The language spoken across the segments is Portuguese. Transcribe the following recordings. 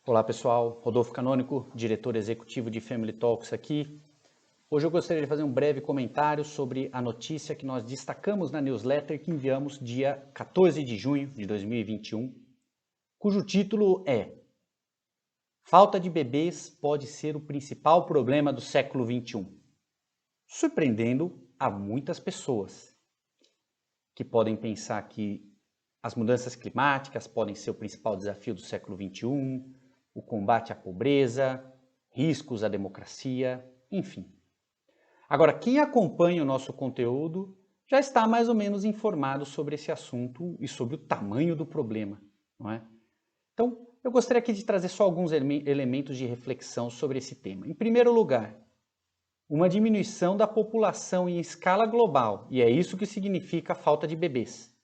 Olá pessoal, Rodolfo Canônico, diretor executivo de Family Talks aqui. Hoje eu gostaria de fazer um breve comentário sobre a notícia que nós destacamos na newsletter que enviamos dia 14 de junho de 2021, cujo título é Falta de bebês pode ser o principal problema do século XXI, surpreendendo a muitas pessoas que podem pensar que as mudanças climáticas podem ser o principal desafio do século XXI, o combate à pobreza, riscos à democracia, enfim. Agora, quem acompanha o nosso conteúdo já está mais ou menos informado sobre esse assunto e sobre o tamanho do problema, não é? Então, eu gostaria aqui de trazer só alguns elementos de reflexão sobre esse tema. Em primeiro lugar, uma diminuição da população em escala global, e é isso que significa a falta de bebês.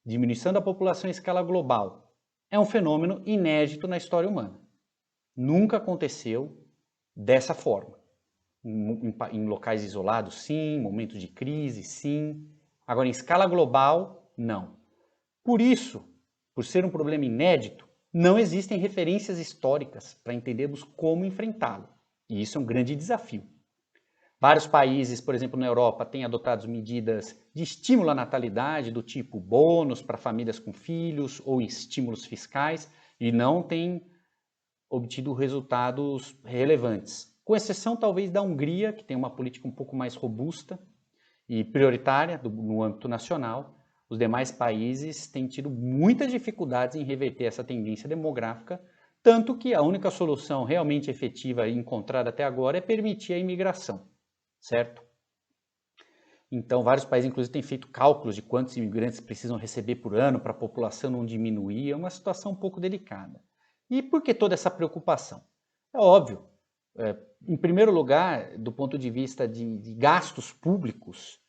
Diminuição da população em escala global é um fenômeno inédito na história humana. Nunca aconteceu dessa forma. Em locais isolados, sim. Momentos de crise, sim. Agora, em escala global, não. Por isso, por ser um problema inédito, não existem referências históricas para entendermos como enfrentá-lo. E isso é um grande desafio. Vários países, por exemplo, na Europa, têm adotado medidas de estímulo à natalidade, do tipo bônus para famílias com filhos ou estímulos fiscais, e não têm obtido resultados relevantes, com exceção talvez da Hungria, que tem uma política um pouco mais robusta e prioritária no âmbito nacional. Os demais países têm tido muitas dificuldades em reverter essa tendência demográfica, tanto que a única solução realmente efetiva encontrada até agora é permitir a imigração, certo? Então, vários países, inclusive, têm feito cálculos de quantos imigrantes precisam receber por ano para a população não diminuir. É uma situação um pouco delicada. E por que toda essa preocupação? É óbvio, em primeiro lugar, do ponto de vista de gastos públicos,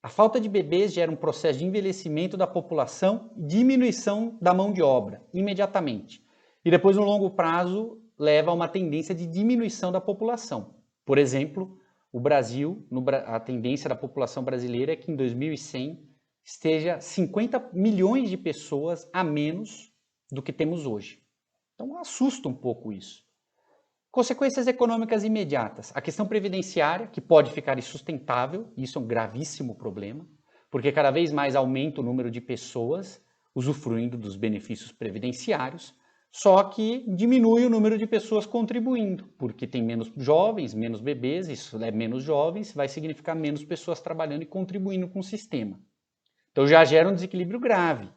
a falta de bebês gera um processo de envelhecimento da população e diminuição da mão de obra, imediatamente. E depois, no longo prazo, leva a uma tendência de diminuição da população. Por exemplo, o Brasil, a tendência da população brasileira é que em 2100 esteja 50 milhões de pessoas a menos do que temos hoje. Então assusta um pouco isso. Consequências econômicas imediatas. A questão previdenciária, que pode ficar insustentável, isso é um gravíssimo problema, porque cada vez mais aumenta o número de pessoas usufruindo dos benefícios previdenciários, só que diminui o número de pessoas contribuindo, porque tem menos jovens, menos bebês, isso é menos jovens, vai significar menos pessoas trabalhando e contribuindo com o sistema. Então já gera um desequilíbrio grave.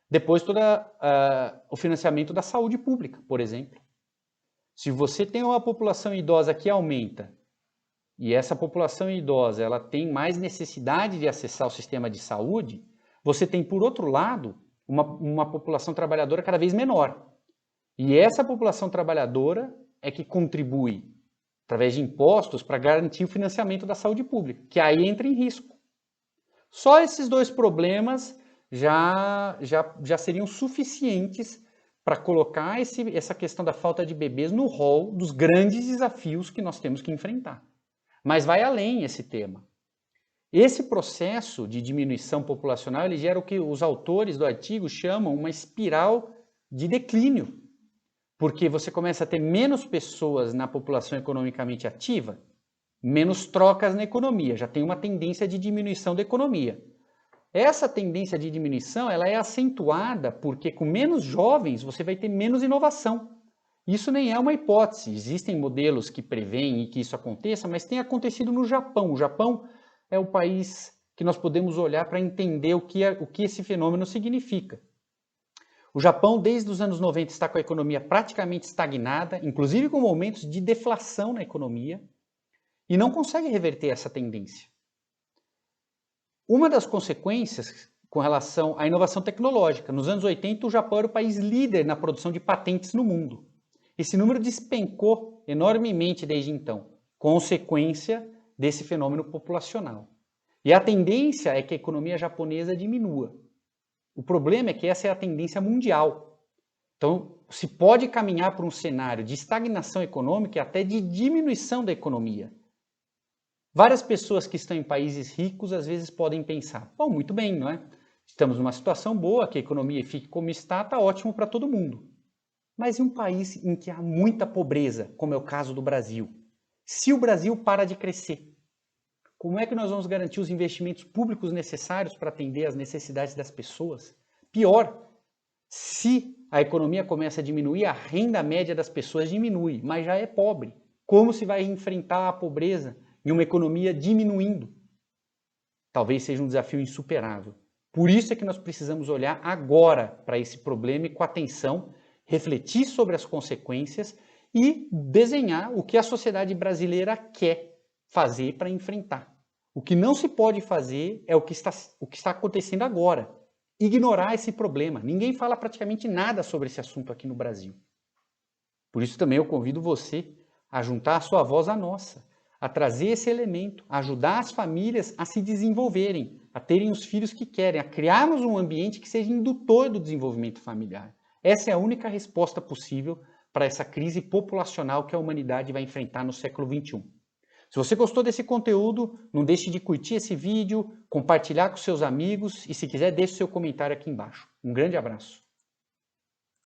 Depois todo o financiamento da saúde pública, por exemplo. Se você tem uma população idosa que aumenta, e essa população idosa ela tem mais necessidade de acessar o sistema de saúde, você tem, por outro lado, uma população trabalhadora cada vez menor. E essa população trabalhadora é que contribui, através de impostos, para garantir o financiamento da saúde pública, que aí entra em risco. Só esses dois problemas já seriam suficientes para colocar essa questão da falta de bebês no rol dos grandes desafios que nós temos que enfrentar. Mas vai além esse tema. Esse processo de diminuição populacional ele gera o que os autores do artigo chamam uma espiral de declínio, porque você começa a ter menos pessoas na população economicamente ativa, menos trocas na economia, já tem uma tendência de diminuição da economia. Essa tendência de diminuição ela é acentuada porque com menos jovens você vai ter menos inovação. Isso nem é uma hipótese, existem modelos que preveem que isso aconteça, mas tem acontecido no Japão. O Japão é o país que nós podemos olhar para entender o que esse fenômeno significa. O Japão, desde os anos 90, está com a economia praticamente estagnada, inclusive com momentos de deflação na economia, e não consegue reverter essa tendência. Uma das consequências com relação à inovação tecnológica, nos anos 80 o Japão era o país líder na produção de patentes no mundo. Esse número despencou enormemente desde então, consequência desse fenômeno populacional. E a tendência é que a economia japonesa diminua. O problema é que essa é a tendência mundial. Então, se pode caminhar para um cenário de estagnação econômica e até de diminuição da economia. Várias pessoas que estão em países ricos às vezes podem pensar, bom, muito bem, não é? Estamos numa situação boa, que a economia fique como está ótimo para todo mundo. Mas em um país em que há muita pobreza, como é o caso do Brasil, se o Brasil para de crescer, como é que nós vamos garantir os investimentos públicos necessários para atender às necessidades das pessoas? Pior, se a economia começa a diminuir, a renda média das pessoas diminui, mas já é pobre. Como se vai enfrentar a pobreza em uma economia diminuindo? Talvez seja um desafio insuperável. Por isso é que nós precisamos olhar agora para esse problema e com atenção, refletir sobre as consequências e desenhar o que a sociedade brasileira quer fazer para enfrentar. O que não se pode fazer é o que está acontecendo agora. Ignorar esse problema. Ninguém fala praticamente nada sobre esse assunto aqui no Brasil. Por isso também eu convido você a juntar a sua voz à nossa, a trazer esse elemento, a ajudar as famílias a se desenvolverem, a terem os filhos que querem, a criarmos um ambiente que seja indutor do desenvolvimento familiar. Essa é a única resposta possível para essa crise populacional que a humanidade vai enfrentar no século XXI. Se você gostou desse conteúdo, não deixe de curtir esse vídeo, compartilhar com seus amigos e, se quiser, deixe seu comentário aqui embaixo. Um grande abraço.